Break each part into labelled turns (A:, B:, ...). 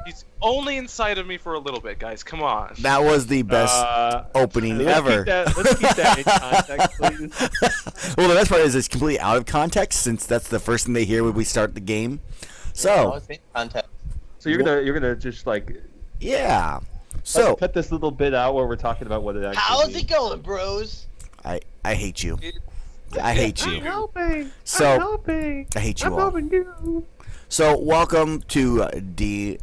A: He's only inside of me for a little bit, guys. Come on.
B: That was the best opening ever.
C: Let's keep that in context, please.
B: Well, the best part is it's completely out of context since that's the first thing they hear when we start the game. So,
D: it's in context.
C: So you're gonna just like
B: yeah. So
C: cut this little bit out where we're talking about what it actually
D: How's
C: means.
D: it going, bros?
B: I hate you. I hate you.
C: I'm helping.
B: So
C: I'm helping.
B: I hate you
C: I'm
B: all.
C: helping you.
B: So welcome to Dungeon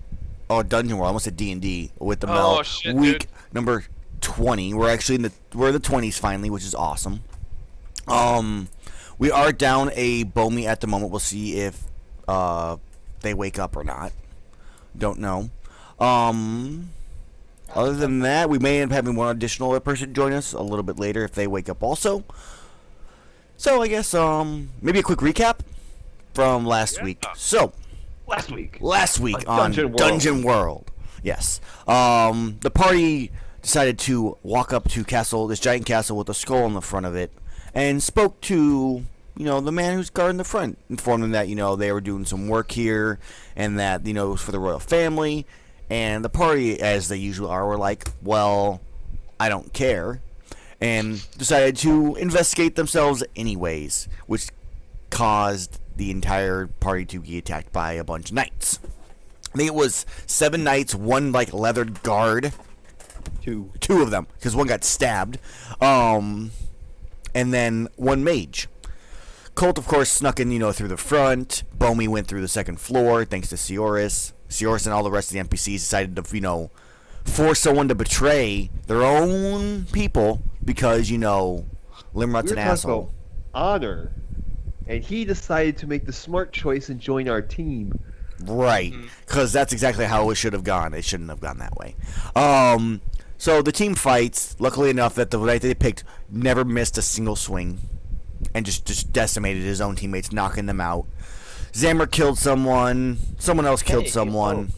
B: World. I almost said D&D with the Mel.
A: Shit,
B: week
A: dude.
B: number 20. We're actually in the 20s finally, which is awesome. We are down a Bomi at the moment. We'll see if they wake up or not. Don't know. Other than that, we may end up having one additional person join us a little bit later if they wake up also. So I guess maybe a quick recap from last week. So
C: Last week
B: on
C: Dungeon World.
B: Dungeon World. Yes. The party decided to walk up to this giant castle with a skull in the front of it and spoke to, the man who's guarding the front, informed him that, they were doing some work here and that, it was for the royal family. And the party, as they usually are, were like, well, I don't care. And decided to investigate themselves anyways, which caused the entire party to get attacked by a bunch of knights. I think it was 7 knights, 1 leathered guard.
C: Two
B: of them, because 1 got stabbed. And then 1 mage. Colt, of course, snuck in, through the front. Bomi went through the second floor, thanks to Sioris. Sioris and all the rest of the NPCs decided to, force someone to betray their own people because, Limrod's an asshole.
C: Honor. And he decided to make the smart choice and join our team.
B: Right, because that's exactly how it should have gone. It shouldn't have gone that way. So the team fights. Luckily enough that the knight they picked never missed a single swing. And just decimated his own teammates, knocking them out. Zammer killed someone. Someone else killed someone.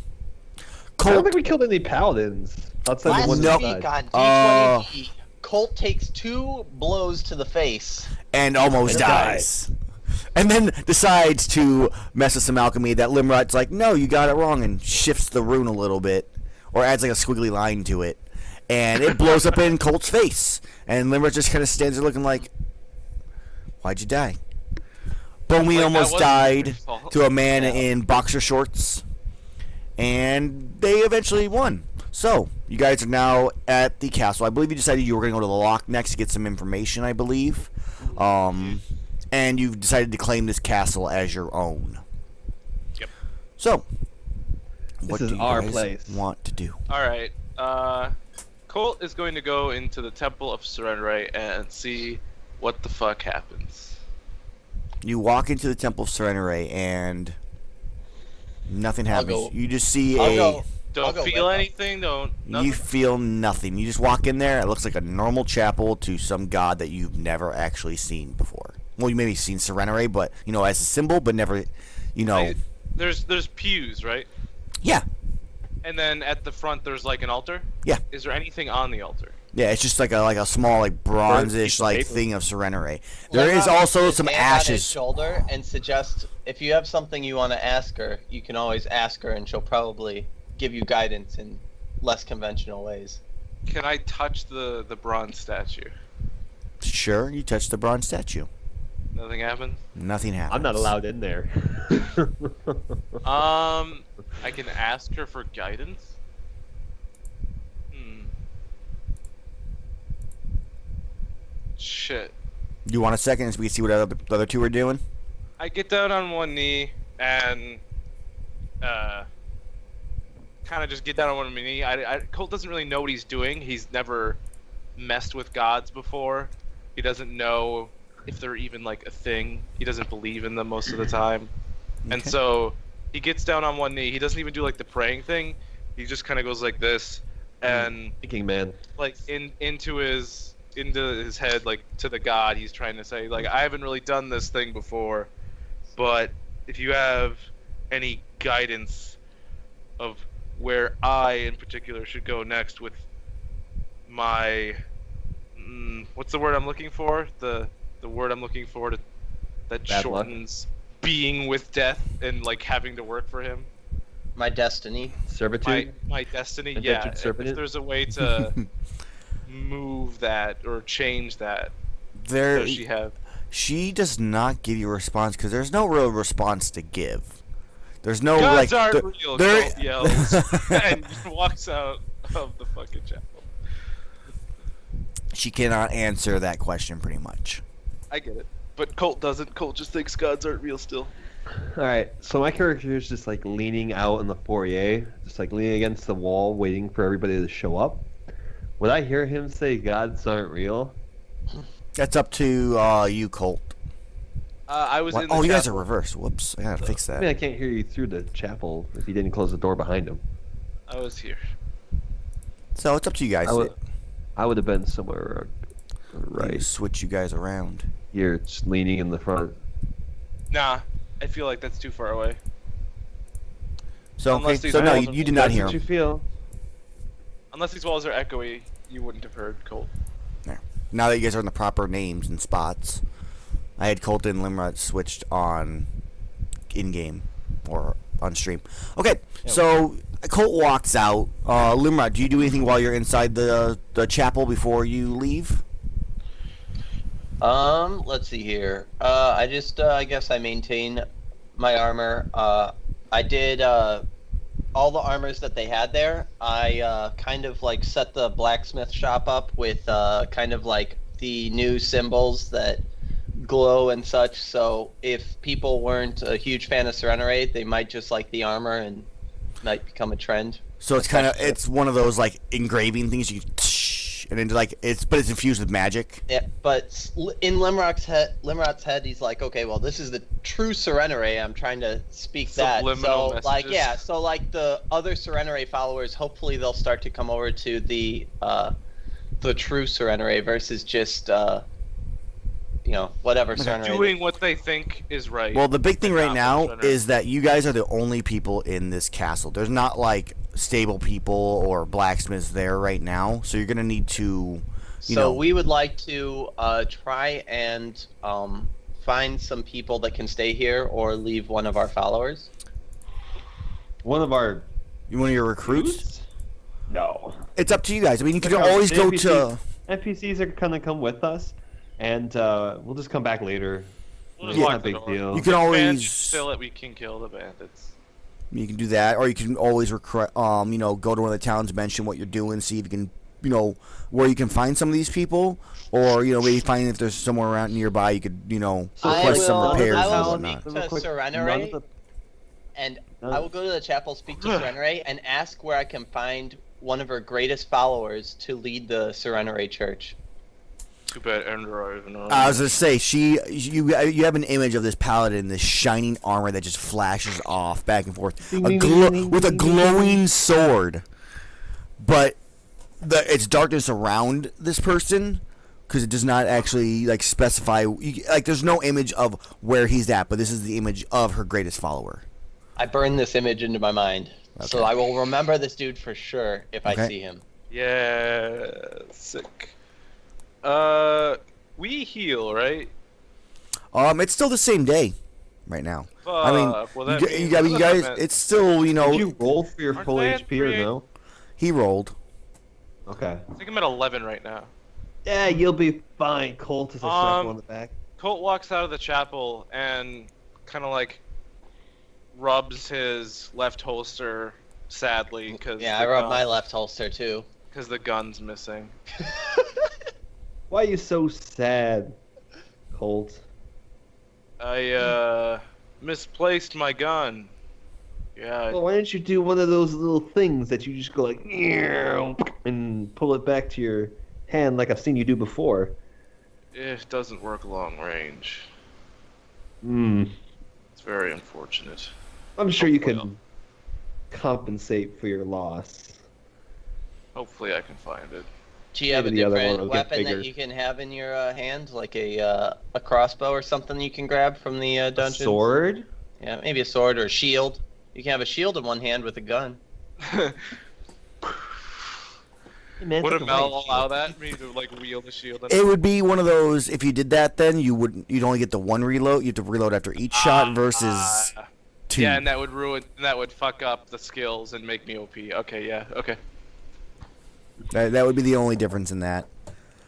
C: I don't think we killed any paladins outside the one
D: Last
C: that
D: week
C: died.
D: on D20, Colt takes 2 blows to the face.
B: And almost dies. And then decides to mess with some alchemy that Limrod's like, no, you got it wrong, and shifts the rune a little bit. Or adds a squiggly line to it. And it blows up in Colt's face. And Limrod just kind of stands there looking like, why'd you die? Bomi almost died to a man in boxer shorts. And they eventually won. So, you guys are now at the castle. I believe you decided you were going to go to the lock next to get some information, I believe. And you've decided to claim this castle as your own.
A: Yep.
B: So, what
C: is
B: do you
C: our
B: guys
C: place.
B: want to do?
A: Alright. Colt is going to go into the Temple of Serenray and see what the fuck happens.
B: You walk into the Temple of Serenray and nothing happens.
D: go.
B: You just see
A: Don't feel anything, nothing.
B: You feel nothing. You just walk in there. It looks like a normal chapel to some god that you've never actually seen before. Well, you maybe seen Serenray, but as a symbol, but never,
A: There's pews, right?
B: Yeah.
A: And then at the front there's an altar?
B: Yeah.
A: Is there anything on the altar?
B: Yeah, it's just like a small bronzish
C: paper.
B: thing of Serenray. There is also some
D: On his
B: ashes.
D: shoulder and suggest if you have something you want to ask her, you can always ask her, and she'll probably give you guidance in less conventional ways.
A: Can I touch the bronze statue?
B: Sure, you touch the bronze statue.
A: Nothing happened?
B: Nothing happens.
C: I'm not allowed in there.
A: I can ask her for guidance? Shit.
B: You want a second so we can see what the other 2 are doing?
A: I get down on one knee and kind of just get down on one knee. Colt doesn't really know what he's doing. He's never messed with gods before. He doesn't know if they're even a thing. He doesn't believe in them most of the time.
B: Okay.
A: And so he gets down on one knee. He doesn't even do the praying thing. He just kind of goes like this and
C: Thinking man.
A: into his head, to the god, he's trying to say, I haven't really done this thing before, but if you have any guidance of where I, in particular, should go next with my, what's the word I'm looking for? The word I'm looking for that
C: Bad luck?
A: shortens being with death and, having to work for him.
D: My destiny.
C: Servitude.
A: My destiny.
C: Indentured
A: Yeah. If
C: servant?
A: there's a way to move that or change that,
B: There,
A: does she have?
B: she does not give you a response because there's no real response to give. There's no
A: Gods
B: like.
A: aren't real. Colt yells and walks out of the fucking chapel.
B: She cannot answer that question pretty much.
A: I get it, but Colt doesn't. Colt just thinks gods aren't real still.
C: All right, so my character is just like leaning out in the foyer, just like leaning against the wall, waiting for everybody to show up. Would I hear him say gods aren't real?
B: That's up to you, Colt.
A: I was
B: What?
A: in the
B: Oh, you guys are
A: chapel.
B: reversed. Whoops, I gotta fix
C: I
B: that.
C: mean, I can't hear you through the chapel if he didn't close the door behind him.
A: I was here.
B: So it's up to you guys.
C: I would have been somewhere right
B: Switch you guys around.
C: here, just leaning in the front.
A: Nah, I feel like that's too far away.
B: So okay,
A: Unless these
B: so no,
A: walls
B: you
A: are-
B: did not
C: That's
B: hear
C: what you
B: him.
C: feel.
A: Unless these walls are echoey, you wouldn't have heard Colt.
B: There. Now that you guys are in the proper names and spots, I had Colt and Limrod switched on in-game or on stream. Okay, so Colt walks out. Limrod, do you do anything while you're inside the chapel before you leave?
D: Let's see here. I just, I guess I maintain my armor. I did, all the armors that they had there. I, kind of, like, set the blacksmith shop up with, kind of, like, the new symbols that glow and such, so if people weren't a huge fan of Serenity, they might just like the armor and might become a trend.
B: So it's kind of it's one of those like engraving things you and then like it's infused with magic.
D: Yeah, but in Limrock's head, he's like, okay, well, this is the true Serenity. I'm trying to speak that.
A: Subliminal
D: So, like,
A: messages.
D: yeah, so like the other Serenity followers, hopefully they'll start to come over to the true Serenity versus just whatever Serenity.
A: Doing what they think is right.
B: Well, the big thing
A: and
B: right
A: not
B: now
A: what's under-
B: is that you guys are the only people in this castle. There's not like stable people or blacksmiths there right now, so you're gonna need to,
D: So we would like to try and find some people that can stay here or leave one of our followers.
C: One of our
B: one of your recruits.
C: recruits? No.
B: It's up to you guys. I mean, you can
C: Like,
B: always go
C: NPCs
B: to.
C: NPCs are gonna come with us, and we'll just come back later.
A: We'll
C: It's
A: just
C: not
A: lock
C: a
A: the
C: big
A: door.
C: deal.
B: You can always
A: Still that we can kill the bandits.
B: You can do that, or you can always go to one of the towns, mention what you're doing, see if you can, where you can find some of these people, or maybe find if there's somewhere around nearby you could, request some repairs
D: I
B: and
D: will
B: whatnot.
D: speak
C: Real
D: to
C: quick,
D: Serenity,
C: none of the-
D: and
C: none-
D: I will go to the chapel, speak to Serenity, and ask where I can find one of her greatest followers to lead the Serenity Church.
A: Too bad Ender even knows.
B: I was gonna say you have an image of this paladin, this shining armor that just flashes off back and forth, with a glowing sword, but it's darkness around this person because it does not actually specify. There's no image of where he's at, but this is the image of her greatest follower.
D: I burned this image into my mind, so I will remember this dude for sure if I see him.
A: Yeah, sick. We heal, right?
B: It's still the same day, right now. I mean,
A: Well, that
B: you
A: means-
B: guys,
A: that meant-
B: it's still
C: Did you roll for your
A: Aren't
C: full
A: they at
C: HP or
A: 3?
C: no?
B: he rolled.
C: Okay.
A: I think I'm at 11 right now.
C: Yeah, you'll be fine. Colt is a slap on the back.
A: Colt walks out of the chapel and kind of rubs his left holster sadly because
D: Yeah, I rubbed my left holster too.
A: because the gun's missing.
C: Why are you so sad, Colt?
A: I misplaced my gun. Yeah,
C: Well, why don't you do one of those little things that you just go like and pull it back to your hand like I've seen you do before?
A: it doesn't work long range.
C: Hmm.
A: It's very unfortunate.
C: I'm sure you
A: Hopefully
C: can compensate for your loss.
A: Hopefully I can find it.
D: Do you have a
C: Maybe the other one
D: different
C: will get
D: weapon
C: bigger.
D: that you can have in your hand, like a crossbow or something you can grab from the
C: A
D: dungeon?
C: sword?
D: Yeah, maybe a sword or a shield. You can have a shield in one hand with a gun.
C: Hey, man,
A: Would
C: take a
A: Amell
C: right
A: allow
C: shield.
A: that? Me to wield a shield?
B: It would be one of those. If you did that, then you'd only get the one reload. You have to reload after each shot versus. 2.
A: Yeah, and that would fuck up the skills and make me OP. Okay, yeah, okay.
B: That would be the only difference in that.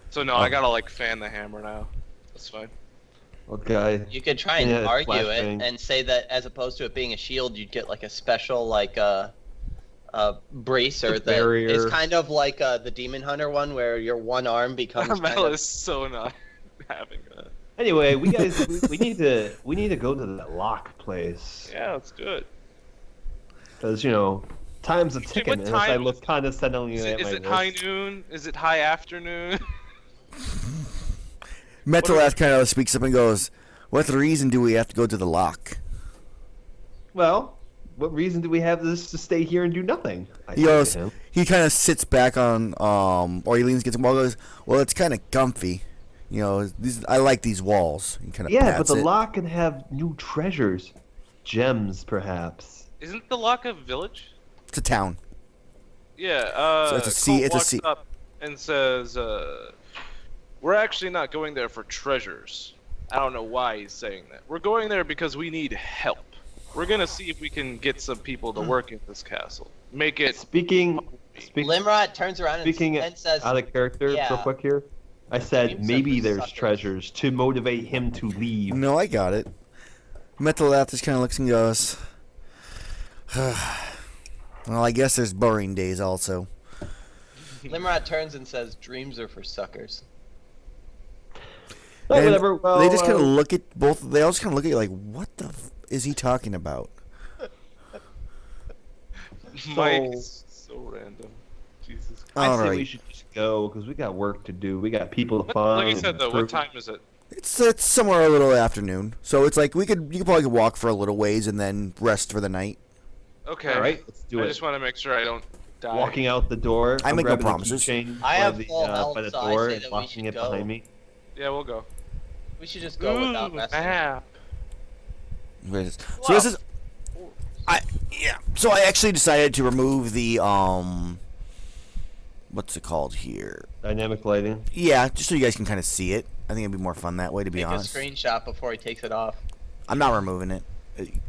A: So no, I gotta like fan the hammer now. That's fine.
C: Okay.
D: You could try and
C: Yeah,
D: argue it
C: flashbang.
D: and say that as opposed to it being a shield, you'd get like a special like bracer
C: A
D: that
C: barrier.
D: is kind of like the Demon Hunter one where your one arm becomes kind
A: Amell
D: of...
A: is so not having that.
C: Anyway, we need to go to that lock place
A: Yeah, let's do it.
C: because time's a ticking.
A: what
C: And as I
A: time
C: look condescendingly
A: Is
C: at
A: it,
C: my
A: is it high
C: list.
A: noon? Is it high afternoon?
B: Metalath kind of speaks up and goes, "What reason do we have to go to the lock?"
C: Well, what reason do we have this to stay here and do nothing? I
B: He
C: say to
B: goes,
C: him.
B: he kind of sits back on, or he leans against the wall. And goes, "Well, it's kind of comfy. I like these walls." He kind of
C: Yeah, but
B: pats
C: the
B: it.
C: lock can have new treasures, gems, perhaps.
A: Isn't the lock a village?
B: It's a town.
A: Yeah.
B: So it's a
A: Colt
B: it's a
A: walks
B: sea-
A: up and says, "We're actually not going there for treasures." I don't know why he's saying that. We're going there because we need help. We're gonna see if we can get some people to work in this castle. Make it.
C: Speaking
D: Limrod turns around
C: speaking
D: and says,
C: out of character,
D: yeah.
C: real quick here. I said
D: Dreams are
C: maybe
D: for
C: there's
D: suckers.
C: treasures to motivate him to leave.
B: No, I got it. Metalath just kind of looks and goes, "Well, I guess there's boring days also."
D: Limrod turns and says, "Dreams are for suckers."
C: Oh,
B: And
C: whatever. Well,
B: they just kind of look at both. They all just kind of look at you like, "What the is he talking about?"
A: Mike's so random. Jesus.
C: I
B: All
C: say we
B: right,
C: should just go because we got work to do. We got people to
A: Like
C: find.
A: I said though, what time is it?
B: it's somewhere a little afternoon, so it's like you could probably walk for a little ways and then rest for the night.
A: Okay.
C: All right, let's do
A: I
C: it.
A: just want to make sure I don't die.
C: Walking out the door.
B: I
C: I'm
B: make no
C: grabbing the
B: promises.
C: keychain
D: I
C: by
D: have
C: the,
D: full health,
C: by the
D: so I
C: door
D: say
C: and
D: that we
C: locking
D: should
C: it
D: go.
C: behind me.
A: Yeah, we'll go.
D: We should just go without resting.
A: Map.
B: So this is, So I actually decided to remove the what's it called here?
C: Dynamic lighting.
B: Yeah, just so you guys can kind of see it. I think it'd be more fun that way, to be
D: Take a
B: honest.
D: screenshot before he takes it off.
B: I'm not removing it.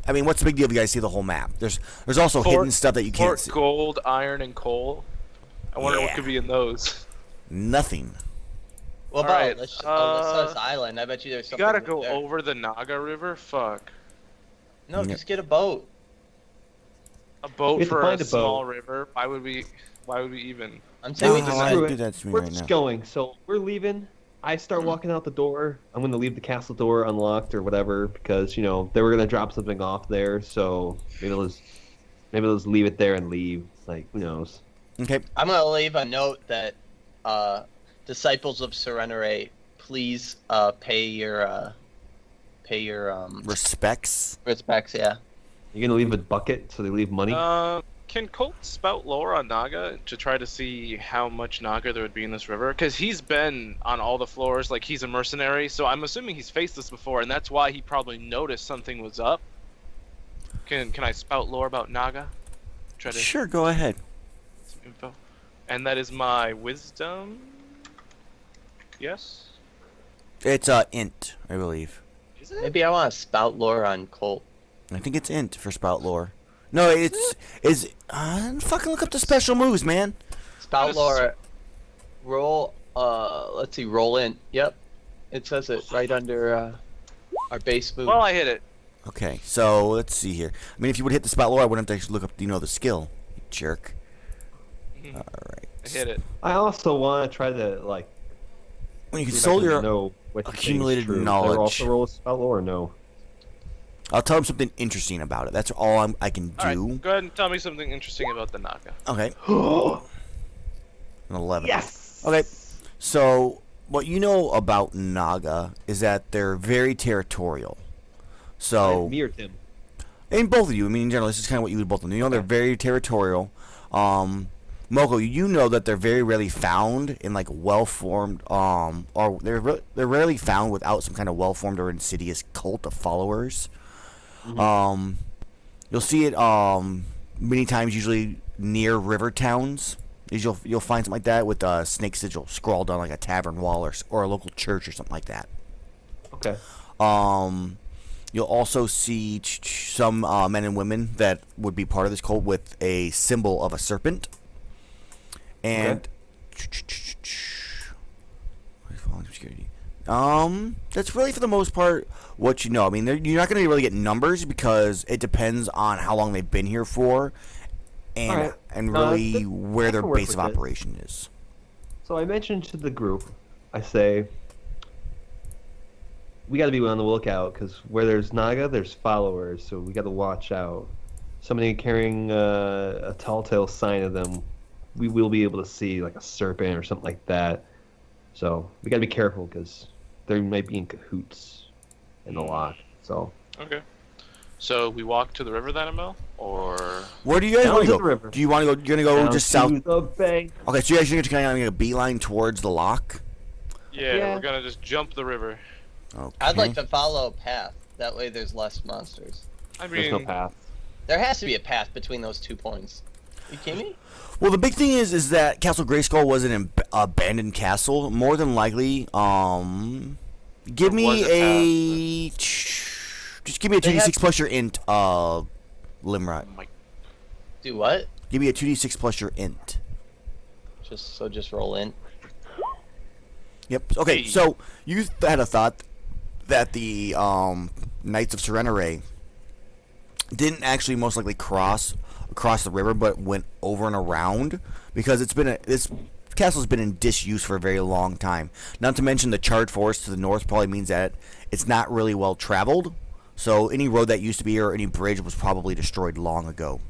B: I mean, what's the big deal if you guys see the whole map? There's also hidden stuff that you can't
A: Fort
B: see.
A: gold, iron, and coal. I wonder what
B: Yeah.
A: could be in those.
B: Nothing.
D: What
A: Alright,
D: about Alyssa's Island? I bet you there's
A: You
D: something.
A: gotta
D: good
A: go
D: there.
A: over the Naga River? Fuck.
D: No,
B: Yeah.
D: just get a boat.
A: A boat
C: We have to
A: for
C: find
A: a
C: a boat.
A: small river? Why would we even?
D: I'm saying we
B: No,
D: just
B: I
C: screw
B: do
C: it.
B: that to me
C: We're
B: right
C: just
B: now.
C: going. So we're leaving. I start walking out the door. I'm going to leave the castle door unlocked or whatever because they were going to drop something off there. So maybe let's leave it there and leave. Like who knows?
B: Okay.
D: I'm gonna leave a note that disciples of Serenere, please pay your
B: Respects.
D: respects. Yeah.
C: You're going to leave a bucket so they leave money.
A: Can Colt spout lore on Naga to try to see how much Naga there would be in this river? Because he's been on all the floors, like he's a mercenary, so I'm assuming he's faced this before, and that's why he probably noticed something was up. Can I spout lore about Naga? Try to
B: Sure, go ahead.
A: some info. And that is my wisdom. Yes.
B: It's int, I believe.
A: Is it?
D: Maybe I want to spout lore on Colt.
B: I think it's int for spout lore. No, it's fucking look up the special moves, man.
D: Spout
A: Just-
D: lore. Roll. Let's see. Roll in. Yep. It says it right under our base move.
A: Well, I hit it.
B: Okay, so let's see here. I mean, if you would hit the spout lore, I wouldn't have to actually look up, the skill. You jerk.
A: Mhm.
B: All right.
A: I hit it.
C: I also want to try to like.
B: When you can
C: see if I
B: soul
C: can
B: your,
C: know what you think is
B: accumulated
C: true.
B: knowledge.
C: Or also roll a spell or no.
B: I'll tell him something interesting about it. That's all I can
A: All
B: do.
A: right, go ahead and tell me something interesting about the Naga.
B: Okay, an 11.
C: Yes.
B: Okay, so what you know about Naga is that they're very territorial. So,
C: Me or Tim?
B: and both of you, I mean, in general, this is kind of what you would both know. You know they're very territorial. Moko, you know that they're very rarely found in like well-formed, or they're rarely found without some kind of well-formed or insidious cult of followers. You'll see it many times, usually near river towns. You'll find something like that with a snake sigil scrawled on like a tavern wall or a local church or something like that.
C: Okay.
B: You'll also see some men and women that would be part of this cult with a symbol of a serpent. And that's really for the most part what you know. I mean, you're not going to really get numbers because it depends on how long they've been here for, and
C: Alright.
B: and really
C: I
B: where their
C: can work
B: base of
C: with it.
B: operation is.
C: So I mentioned to the group, I say, we got to be on the lookout because where there's Naga, there's followers. So we got to watch out. Somebody carrying a telltale sign of them, we will be able to see like a serpent or something like that. So we got to be careful because they might be in cahoots in the lock. So
A: Okay. So we walk to the river then, Amell? Or...
B: Where do you guys
C: Down
B: want
C: to
B: to
C: the
B: go?
C: river.
B: Do you want to go? You're gonna go
C: down
B: just
C: to
B: south.
C: the bank.
B: Okay, so you guys are just kind of make a beeline towards the lock.
A: Yeah,
C: Yeah.
A: we're gonna just jump the river.
B: Okay.
D: I'd like to follow a path. That way there's less monsters.
A: I
C: There's no
A: mean,
C: path.
D: There has to be a path between those 2 points. You kidding me?
B: Well, the big thing is that Castle Grayskull was an abandoned castle. More than likely, give
A: Or
B: me
A: was it
B: just give me a
D: They
B: 2d6
D: had-
B: plus your int, Limrod.
A: my...
D: Do what?
B: Give me a 2d6 plus your int.
D: Just roll in.
B: Yep. Okay,
A: Hey.
B: so you had a thought that the Knights of Serenere didn't actually most likely cross across the river, but went over and around because this castle's been in disuse for a very long time. Not to mention the charred forest to the north probably means that it's not really well traveled. So any road that used to be here or any bridge was probably destroyed long ago.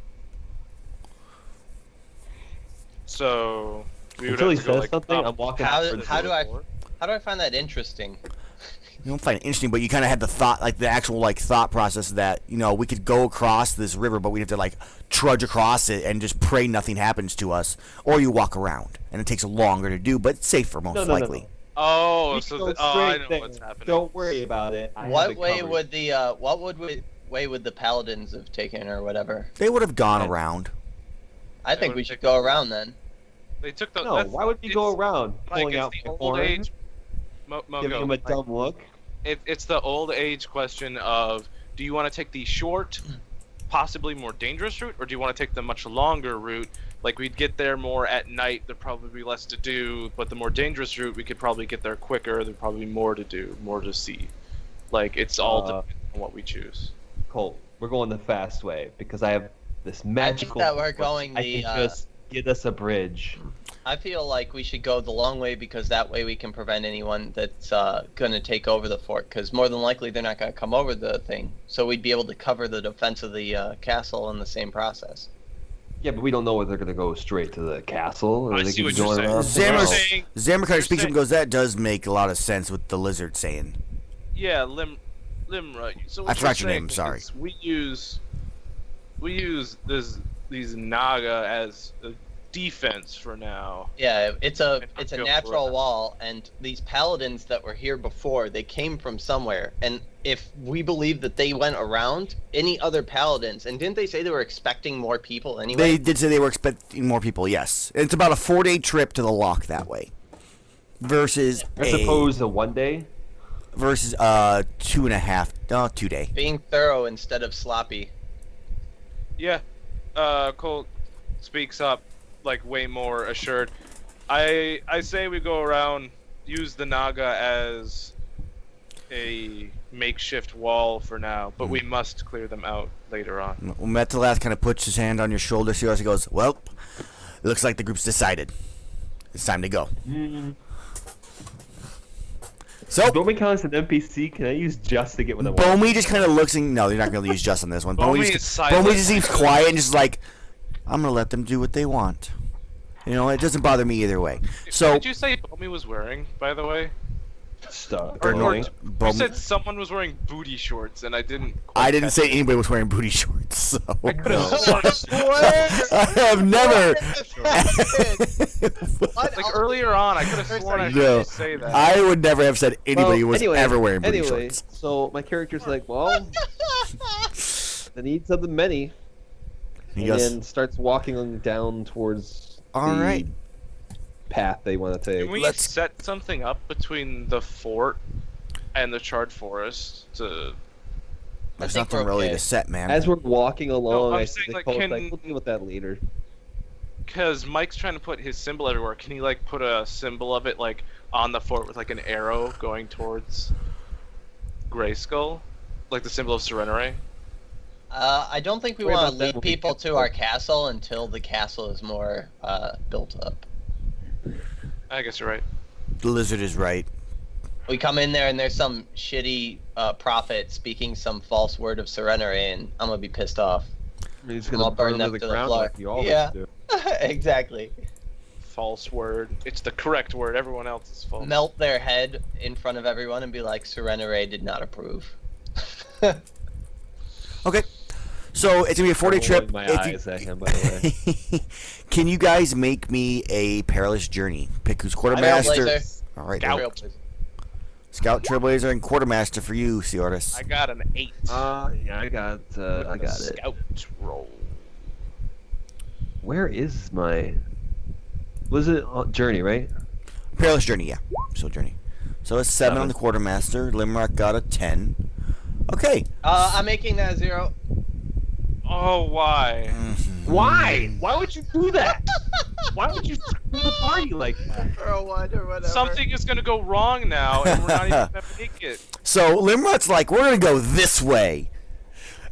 A: So... We would
C: Until he
A: have to go,
C: says
A: like,
C: something,
A: up
C: I'm walking
D: How-
C: towards
D: how
C: the
D: do I-
C: door.
D: How do I find that interesting?
B: You don't find it interesting, but you kind of had the thought, like the actual like thought process that we could go across this river, but we'd have to like trudge across it and just pray nothing happens to us, or you walk around, and it takes longer to do, but it's safer most
C: No, no, no,
B: likely.
C: no.
A: Oh,
C: You
A: so...
C: go
A: I
C: straight
A: know
C: there.
A: what's happening.
C: Don't worry about it. I have
D: What
C: it
D: way
C: covered.
D: would the way would the paladins have taken or whatever?
B: They would have gone
A: Okay.
B: around.
D: I think we should go around then.
A: They took the...
C: No,
A: that's-
C: why would we go
A: it's-
C: around
A: Like,
C: pulling
A: it's
C: out
A: the
C: my
A: old
C: horn,
A: age...
C: giving him a
A: Moko,
C: dumb look?
A: it's the old age question of, do you want to take the short, possibly more dangerous route, or do you want to take the much longer route? Like, we'd get there more at night, there'd probably be less to do, but the more dangerous route, we could probably get there quicker, there'd probably be more to do, more to see. Like, it's all depending on what we choose.
C: Colt, we're going the fast way because I have this magical.
D: that we're
C: which
D: going
C: I
D: the,
C: can just get us a bridge.
D: I feel like we should go the long way because that way we can prevent anyone that's going to take over the fort. Because more than likely they're not going to come over the thing. So we'd be able to cover the defense of the castle in the same process.
C: Yeah, but we don't know whether they're gonna go straight to the castle or
A: I
C: they
A: see
C: could
A: what
C: be
A: you're
C: going
A: saying.
C: around.
A: You're
B: Zammer,
A: saying-
B: Zammer kind
A: you're
B: of speaks up and
A: saying-
B: goes, "That does make a lot of sense with the lizard saying."
A: Yeah, Limra. So
B: I
A: what
B: forgot
A: you're
B: your name,
A: saying
B: sorry.
A: is we use these Naga as a defense for now.
D: Yeah, it's a
A: I feel
D: natural
A: for-
D: wall, and these paladins that were here before, they came from somewhere. And if we believe that they went around, any other paladins, and didn't they say they were expecting more people anyway?
B: They did say they were expecting more people. Yes, it's about a 4-day trip to the lock that way, versus
C: I suppose a 1 day.
B: versus 2.5, 2 day.
D: Being thorough instead of sloppy.
A: Yeah, Colt speaks up like way more assured. I say we go around, use the Naga as a makeshift wall for now, but we must clear them out later on.
B: Well, Metalath kind of puts his hand on your shoulder. So he goes, "Well, it looks like the group's decided. It's time to go." So
C: Don't we count as an NPC? Can I use just to get what I want?
B: Bomi just kind of looks and no, you're not going to use just on this one.
A: Bomi is silent.
B: Bomi just seems quiet and just like, I'm going to let them do what they want. You know, it doesn't bother me either way. So
A: Did you say Bomi was wearing, by the way?
C: Stuff.
A: Or
C: Annoying.
A: you
B: Bomi,
A: said someone was wearing booty shorts, and I didn't.
B: I didn't
A: catch
B: say
A: it.
B: anybody was wearing booty shorts. So.
A: I could have
C: No.
A: sworn.
B: I have never.
A: Like earlier on, I could have sworn I
B: No.
A: heard you say that.
B: I would never have said anybody was
C: anyway,
B: ever wearing booty
C: anyway,
B: shorts.
C: so my character's like, well, the needs of the many,
B: He
C: and
B: goes,
C: then starts walking down towards
B: all
C: the
B: right.
C: path they want to take.
A: Can we
B: let's-
A: set something up between the fort and the charred forest to
B: There's
D: think
B: nothing
D: we're
B: really
D: okay.
B: to set, man.
C: As we're walking along,
A: I'm
C: I
A: saying,
C: see the
A: like,
C: colt,
A: can-
C: like, we'll deal with that later.
A: Because Mike's trying to put his symbol everywhere. Can he like put a symbol of it like on the fort with like an arrow going towards Grayskull, like the symbol of Serenere?
D: I don't think we
C: Worry
D: want
C: about
D: to
C: that
D: lead
C: when we
D: people
C: get
D: to
C: there.
D: our castle until the castle is more built up.
A: I guess you're right.
B: The lizard is right.
D: We come in there and there's some shitty prophet speaking some false word of Serenere, and I'm gonna be pissed off.
C: He's
D: I'll
C: gonna
D: burn
C: burn
D: them
C: to the
D: to the
C: ground
D: floor.
C: like you always
D: Yeah.
C: do.
D: Exactly.
A: False word. It's the correct word. Everyone else is false.
D: Melt their head in front of everyone and be like, Serenere did not approve.
B: Okay. So it's gonna be a 4-day
C: I'm
B: trip.
C: rolling my
B: If you-
C: eyes at him, by the way.
B: Can you guys make me a perilous journey? Pick who's quartermaster.
D: Trailblazer.
B: All right,
A: Scout.
D: Trailblazer.
B: Scout, Trailblazer, and quartermaster for you, Sioris.
A: I got an 8.
C: Yeah, I got it.
A: Scout roll.
C: Where is my? Was it Journey, right?
B: Perilous journey, yeah. So journey. So it's 7 on the quartermaster. Limrock got a 10. Okay.
D: I'm making that 0.
A: Oh, why?
C: Why? Why would you do that? Why would you screw the party like that?
D: Or a 1 or whatever.
A: Something is gonna go wrong now, and we're not even gonna make it.
B: So Limrock's like, we're gonna go this way,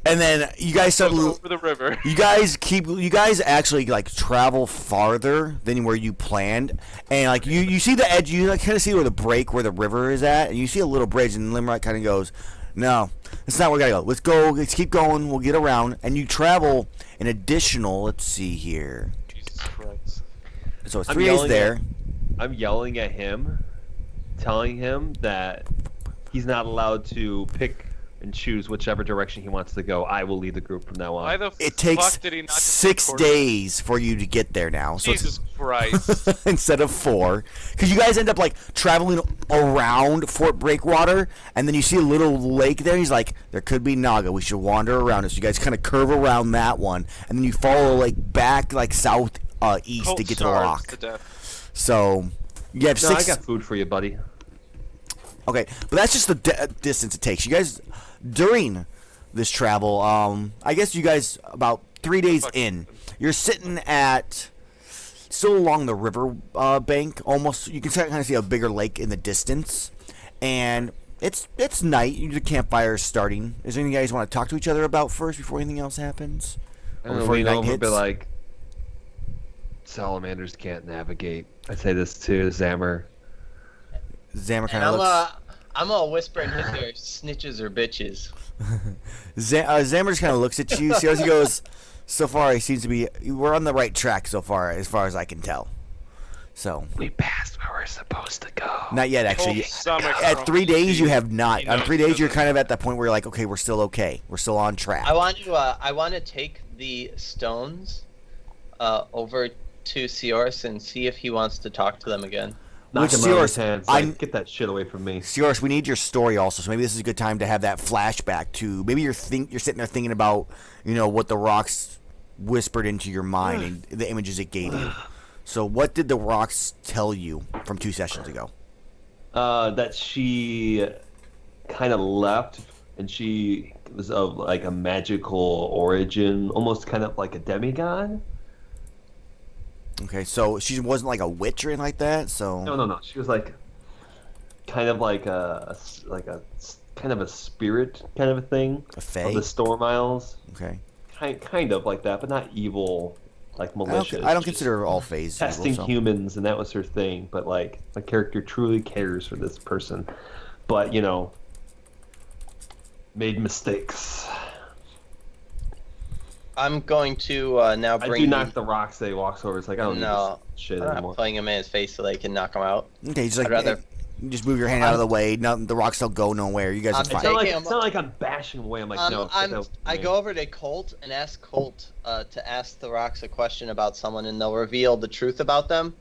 B: and then you guys start.
A: Go over the river.
B: You guys actually like travel farther than where you planned, and like you see the edge, you like kind of see where where the river is at, and you see a little bridge, and Limrock kind of goes, "No, that's not where we gotta go. Let's go. Let's keep going. We'll get around." And you travel an additional. Let's see here.
A: Jesus Christ.
B: So it's
C: I'm
B: 3 days
C: yelling
B: there.
C: I'm yelling at him, telling him that he's not allowed to pick and choose whichever direction he wants to go. I will lead the group from now on.
A: Why the
B: It takes
A: fuck did he not just
B: 6
A: record-
B: days for you to get there now. So it's-
A: Jesus Christ.
B: instead of 4, because you guys end up like traveling around Fort Breakwater, and then you see a little lake there. He's like, there could be Naga. We should wander around it. So you guys kind of curve around that one, and then you follow like back like south east
A: Colt
B: to get to the
A: starves
B: lock.
A: to death.
B: So you have
C: No,
B: 6.
C: I got food for you, buddy.
B: Okay, but that's just the distance it takes. You guys during this travel, I guess you guys about 3 days in, you're sitting at. Still along the river bank, almost you can kind of see a bigger lake in the distance, and it's night. The campfire is starting. Is there anything you guys want to talk to each other about first before anything else happens?
C: I'm gonna
B: before
C: lean
B: night
C: over and be
B: hits?
C: like, salamanders can't navigate. I say this to Zammer.
B: Zammer
D: And
B: kind of looks.
D: I'm gonna whisper in his ear, snitches or bitches.
B: Zammer just kind of looks at you. See how he goes. So far, he seems to be. We're on the right track so far as I can tell. So
C: We passed where we're supposed to go.
B: not yet, actually.
A: Colt's stomach
B: At 3 days, you have not.
A: He
B: On
A: knows
B: 3 days, you're
A: that-
B: kind of at that point where you're like, okay, we're still okay. We're still on track.
D: I want to take the stones over to Sioris and see if he wants to talk to them again.
C: Knock
B: Which
C: him out of his
B: Sioris,
C: hands.
B: I'm-
C: Like, get that shit away from me.
B: Sioris, we need your story also, so maybe this is a good time to have that flashback to maybe you're sitting there thinking about what the rocks whispered into your mind and the images it gave you. So what did the rocks tell you from 2 sessions ago?
C: That she kind of left, and she was of like a magical origin, almost kind of like a demigod.
B: Okay, so she wasn't like a witch or anything like that. So
C: No. She was like kind of like kind of a spirit kind of a thing
B: a
C: of
B: fae.
C: the Storm Isles.
B: Okay,
C: Kind of like that, but not evil, like malicious.
B: I don't
C: just
B: consider all phase
C: testing
B: evil. So.
C: humans, and that was her thing. But like, my character truly cares for this person, but made mistakes.
D: I'm going to now
C: I
D: bring.
C: do knock the rocks that he walks over. It's like I don't
D: No,
C: need this shit
D: I'm
C: anymore.
D: not putting him in his face so they can knock him out.
B: Okay, just like
D: I'd rather-
B: you just move your hand out of the way. No, the rocks don't go nowhere. You guys are
D: I'm
C: It's
B: fine.
C: not, like,
D: taking him-
C: it's not like I'm bashing away. I'm like, no. get that
D: I
C: away.
D: go over to Colt and ask Colt to ask the rocks a question about someone, and they'll reveal the truth about them.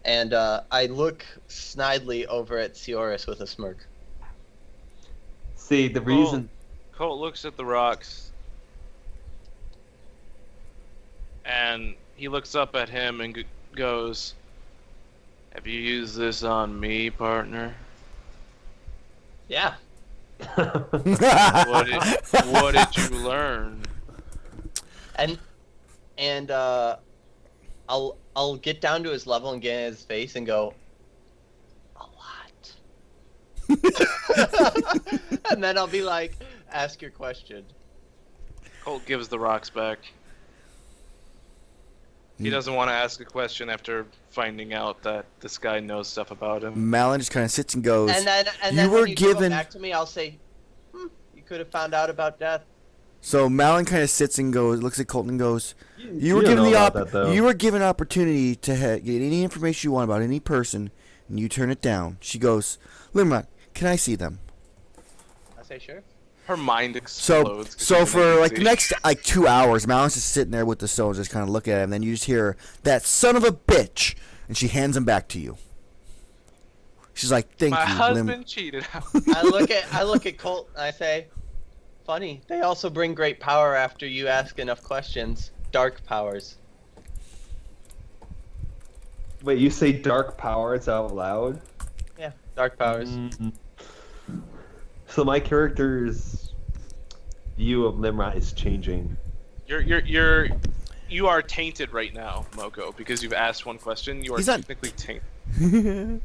D: And I look snidely over at Sioris with a smirk.
C: See, the reason.
A: Colt looks at the rocks, and he looks up at him and goes, "Have you used this on me, partner?"
D: Yeah.
A: What did you learn?
D: And I'll get down to his level and get in his face and go, a lot. And then I'll be like, ask your question.
A: Colt gives the rocks back. He doesn't want to ask a question after finding out that this guy knows stuff about him.
B: Malin just kind of sits and goes.
D: And then
B: You were
D: when you give
B: given-
D: it back to me, I'll say, you could have found out about death.
B: So Malin kind of sits and goes, looks at Colton and goes, "You were
C: don't
B: given
C: know about that, though.
B: you were given an opportunity to get any information you want about any person, and you turn it down." She goes, "Limrod, can I see them?"
D: I say, sure.
A: Her mind
B: So,
A: explodes. 'cause
B: so
A: she
B: for
A: can
B: like the
A: see.
B: next 2 hours, Malin's just sitting there with the stones, just kind of looking at him. Then you just hear that son of a bitch, and she hands him back to you. She's like, "Thank
A: My
B: you,
A: husband cheated out.
D: I look at Colt and I say, funny. They also bring great power after you ask enough questions. Dark powers.
C: Wait, you say dark powers out loud?
D: Yeah, dark powers.
C: So my character's view of Limrod is changing.
A: You are tainted right now, Moko, because you've asked one question. You are
B: He's not-
A: technically tainted.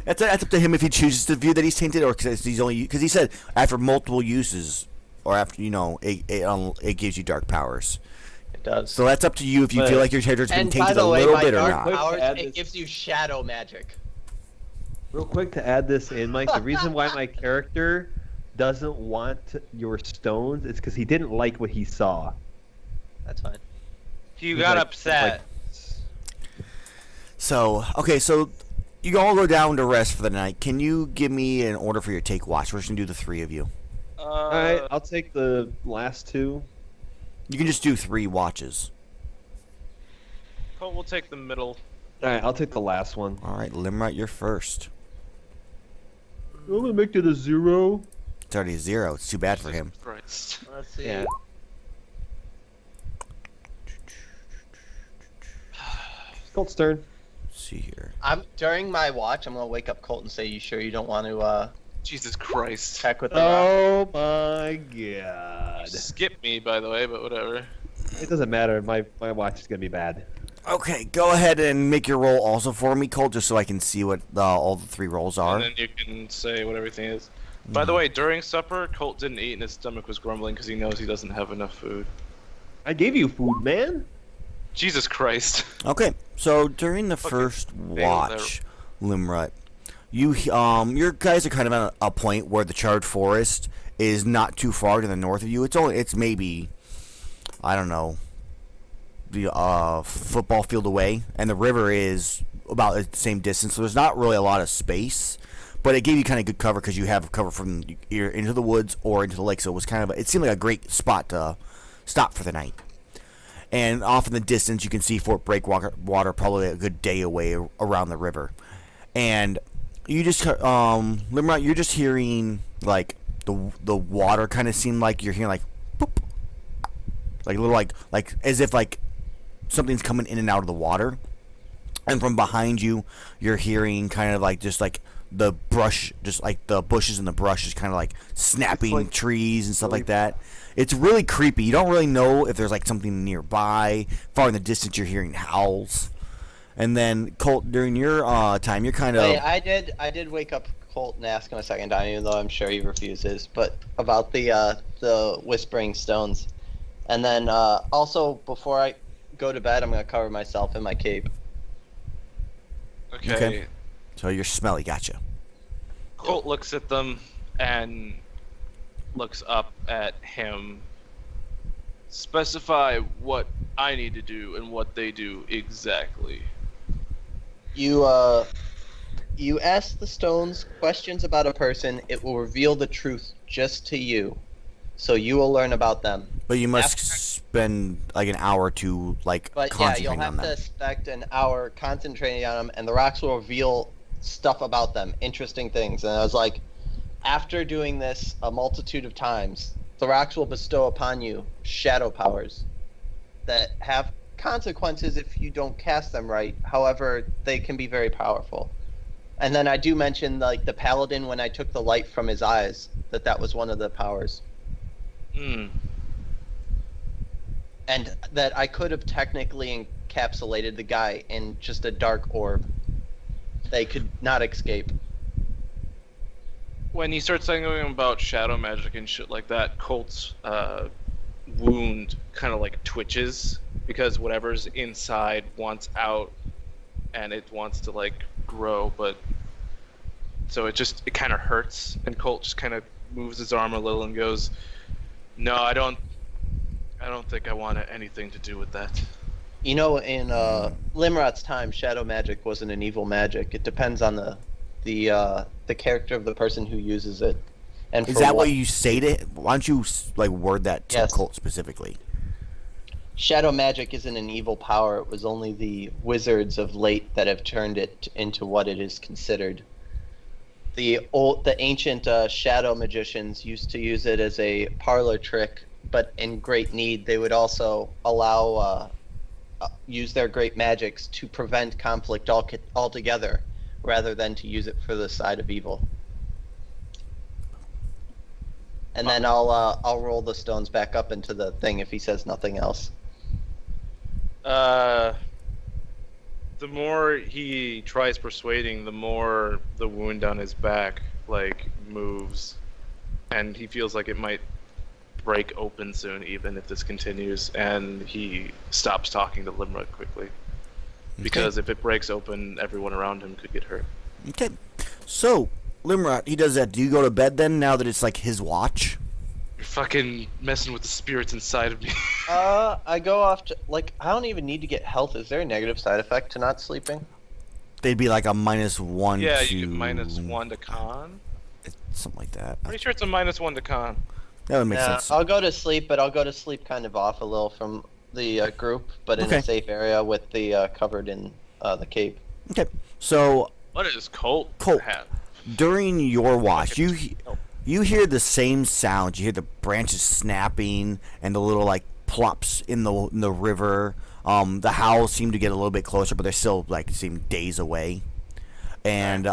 B: That's up to him if he chooses to view that he's tainted, or because he said after multiple uses, or after it gives you dark powers.
D: It does.
B: So that's up to you if you
C: But-
B: feel like your character's been
D: And by
B: tainted
D: the
B: a
D: way,
B: little
D: by
B: bit or
D: dark
B: not.
D: powers,
C: Add
D: it
C: this-
D: gives you shadow magic.
C: Real quick to add this in, Mike, the reason why my character doesn't want your stones is because he didn't like what he saw.
D: That's fine.
A: You
C: He's
A: got
C: like-
A: upset.
B: So okay, so you all go down to rest for the night. Can you give me an order for your take watch? We're just gonna do the three of you.
C: Alright, I'll take the last two.
B: You can just do 3 watches.
A: Colt will take the middle.
C: Alright, I'll take the last one.
B: All right, Limrod, you're first.
C: I'm gonna make it a 0.
B: It's already a 0. It's too bad for him.
A: Christ.
D: Let's see.
C: Yeah. Colt's turn.
B: Let's see here.
D: During my watch, I'm gonna wake up Colt and say, "You sure you don't want to
A: Jesus Christ.
D: check with the rock?"
C: Oh my god.
A: Skip me, by the way, but whatever.
C: It doesn't matter. My watch is gonna be bad.
B: Okay, go ahead and make your roll also for me, Cole, just so I can see what all the 3 rolls are.
A: And then you can say what everything is. By the way, during supper, Colt didn't eat and his stomach was grumbling because he knows he doesn't have enough food.
C: I gave you food, man.
A: Jesus Christ.
B: Okay, so during the
A: Okay,
B: first
A: there.
B: watch, Limrut, your guys are kind of at a point where the charred forest is not too far to the north of you. It's maybe, I don't know, the football field away, and the river is about the same distance. So there's not really a lot of space, but it gave you kind of good cover because you have cover from either into the woods or into the lake. So it seemed like a great spot to stop for the night. And off in the distance, you can see Fort Breakwater, probably a good day away around the river. And you just, Limrod, you're just hearing like the water kind of seem like you're hearing like, boop, like a little like as if like something's coming in and out of the water. And from behind you, you're hearing kind of like just like the brush, just like the bushes and the brush is kind of like snapping
C: like
B: trees and stuff
C: really
B: like that. It's really creepy. You don't really know if there's like something nearby. Far in the distance, you're hearing howls. And then Colt, during your time, you're kind of
D: Wait, I did wake up Colt and ask him a second time, even though I'm sure he refuses. But about the whispering stones, and then also before I go to bed, I'm gonna cover myself in my cape.
A: Okay.
B: so you're smelly. Gotcha.
A: Colt looks at them and looks up at him. Specify what I need to do and what they do exactly.
D: You ask the stones questions about a person. It will reveal the truth just to you, so you will learn about them.
B: But you must
D: After-
B: spend like an hour or two like
D: But yeah,
B: concentrating
D: you'll
B: on
D: have
B: them.
D: to spend an hour concentrating on them, and the rocks will reveal stuff about them, interesting things. And I was like, after doing this a multitude of times, the rocks will bestow upon you shadow powers that have consequences if you don't cast them right. However, they can be very powerful. And then I do mention like the paladin when I took the light from his eyes, that was one of the powers.
A: Hmm.
D: And that I could have technically encapsulated the guy in just a dark orb. They could not escape.
A: When you start saying about shadow magic and shit like that, Colt's wound kind of like twitches because whatever's inside wants out, and it wants to like grow, but so it kind of hurts, and Colt just kind of moves his arm a little and goes, "No, I don't think I want anything to do with that."
D: You know, in Limrod's time, shadow magic wasn't an evil magic. It depends on the character of the person who uses it. And
B: Is that what you say to? Why don't you like word that to
D: Yes.
B: Colt specifically?
D: Shadow magic isn't an evil power. It was only the wizards of late that have turned it into what it is considered. The ancient shadow magicians used to use it as a parlor trick, but in great need, they would also allow use their great magics to prevent conflict altogether, rather than to use it for the side of evil. And then I'll roll the stones back up into the thing if he says nothing else.
A: The more he tries persuading, the more the wound on his back like moves, and he feels like it might break open soon, even if this continues. And he stops talking to Limrod quickly, because if it breaks open, everyone around him could get hurt.
B: Okay, so Limrod, he does that. Do you go to bed then? Now that it's like his watch.
A: You're fucking messing with the spirits inside of me.
D: I go off to, like, I don't even need to get health. Is there a negative side effect to not sleeping?
B: They'd be like a -1
A: Yeah,
B: to...
A: you get -1 to con.
B: Something like that.
A: Pretty sure it's a -1 to con.
B: That would make
D: Yeah,
B: sense.
D: I'll go to sleep, but I'll go to sleep kind of off a little from the group, but in
B: Okay.
D: a safe area with the covered in the cape.
B: Okay, so
A: What is Colt?
B: Colt.
A: have?
B: during your watch, you hear the same sounds. You hear the branches snapping and the little like plops in the river. The howls seem to get a little bit closer, but they're still like seem days away. And